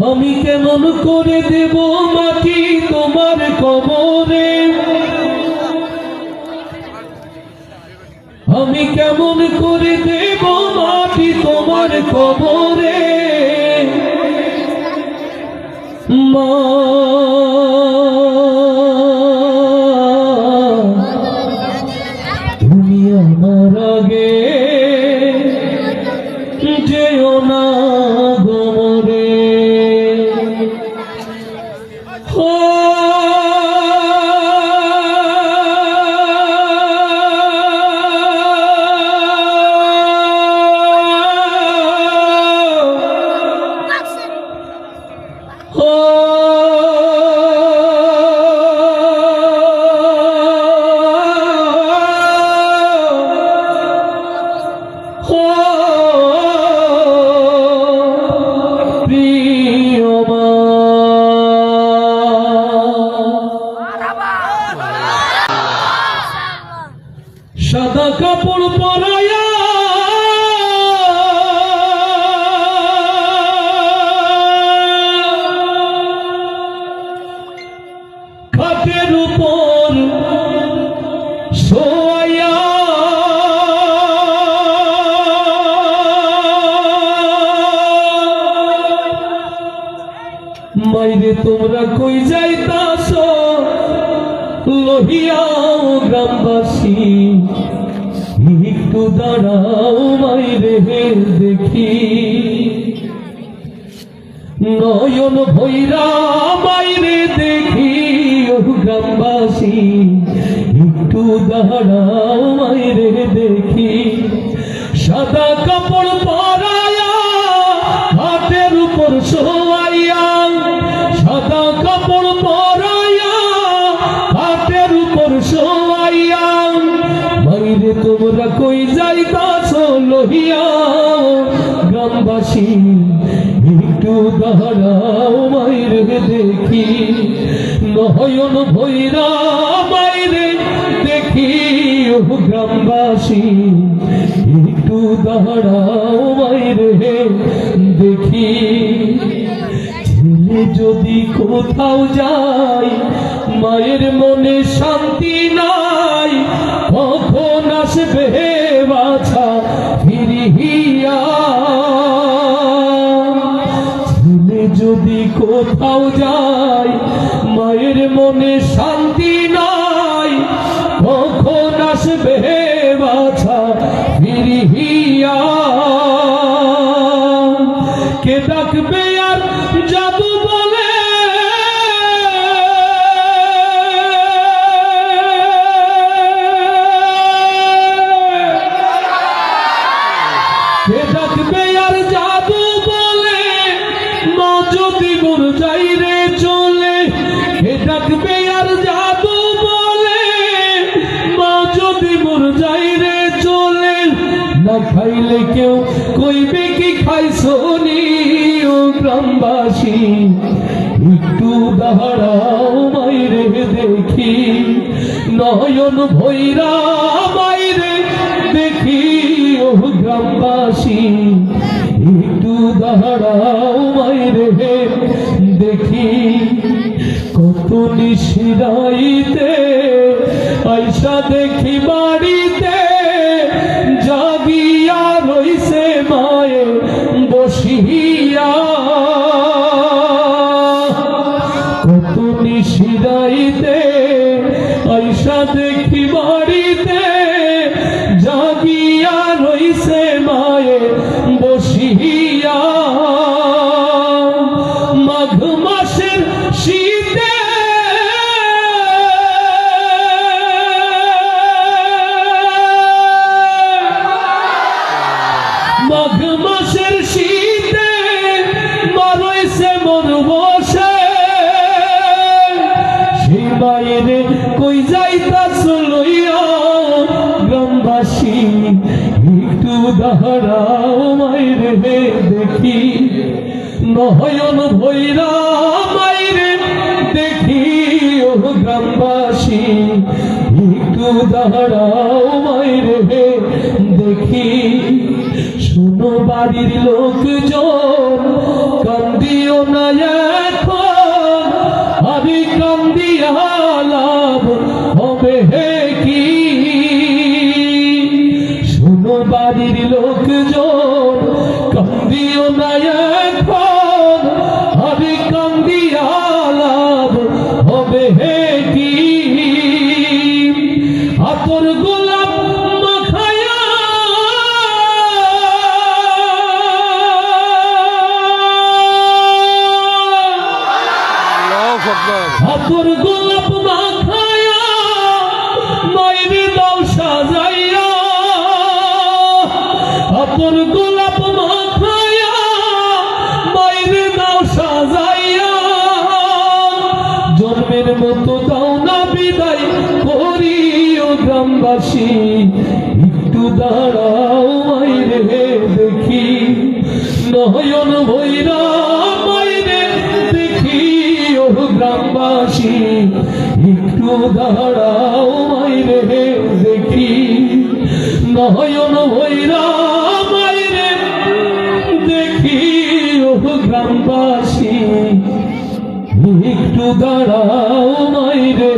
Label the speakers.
Speaker 1: আমি কেমন করে দেব মাটি তোমার কবরে, আমি কেমন করে দেব মাটি তোমার কবরে। মা তুমি আমার আগে যেও না গোমরে। সাদা কাপড় পরায়া খাটের উপর শোয়া মাইরে তোমরা কই যাইতাছ লহিয়াও গ্রামবাসী, একটু দাঁড়াও মাইরে দেখি। নয়ন ভৈরা মাইরে দেখি ও গ্রামবাসী, একটু দাঁড়াও মাইরে দেখি। সাদা কাপড় পরায়া হাতের উপর শোয়াইয়া, সাদা কাপড় পরায়া হাতের উপর শোয়াইয়া মাইরে তোমরা কই যাইতাছ লহিয়া গ্রামবাসী, একটু দাঁড়াও মাইরে দেখি। নয়ন ভৈরা মাইরে দেখি ও গ্রামবাসী, একটু দাঁড়াও মাইরে দেখি। ছেলে যদি কোথাও যায় মায়ের মনে শান্তি নাই, কখন আসবে বাছা ফিরিয়া। ছেলে যদি কোথাও যায় মায়ের মনে শান্তি নাই, কখন আসবে বাছা ফিরিয়া। কে ডাকবে আর যাবো বলে, কে ডাকবে আর যাবো বলে, মা যদি মোর যাই রে চলে। কে ডাকবে আর যাবো বলে, মা যদি মোর যাই রে চলে। না খাইলে কেউ কইবে কি খাইছো নি ও গ্রামবাসী, একটু দাঁড়াও মাইরে দেখি। নয়ন ভৈরা মাইরে দেখি ও গ্রামবাসী, একটু দাঁড়াও মাইরে দেখি। কত নিশিরাইতে আইসা দেখি বাড়িতে, জাগিয়া রইছে মায়ে বসিয়া। কত নিশিরাইতে আইসা দেখি বাড়িতে, জাগিয়া রইছে মায়ে বসিয়া। মাঘ মাসের শীতে মাঘ মাসের শীতে মারইছে মন বসে। সেই মায়ের কই যাইতাছ লইয়া গ্রামবাসী, একটু দাঁড়াও মাইরে দেখি। নয়ন ভৈরা মাইরে দেখি ও গ্রামবাসী, একটু দাঁড়াও মাইরে দেখি। শোনো বাড়ির লোকজন, কান্দিও না না এখন আরে কান্দিয়া লাভ হবে হে কি আতর গোলাপ মাখায়া আতর গোলাপ মাখায়া মাইরে দাও সাজাইয়া আতর গোলাপ মাখায়া মাইরে দাও সাজাইয়া জন্মের মতো দাও না বিদায় করিও গ্রামবাসী একটু দাঁড়াও মাইরে দেখি নয়ন ভৈরা মাইরে দেখি ও গ্রামবাসী একটু দাঁড়াও মাইরে দেখি নয়ন ভৈরা মাইরে দেখি ও গ্রামবাসী একটু দাঁড়াও মাইরে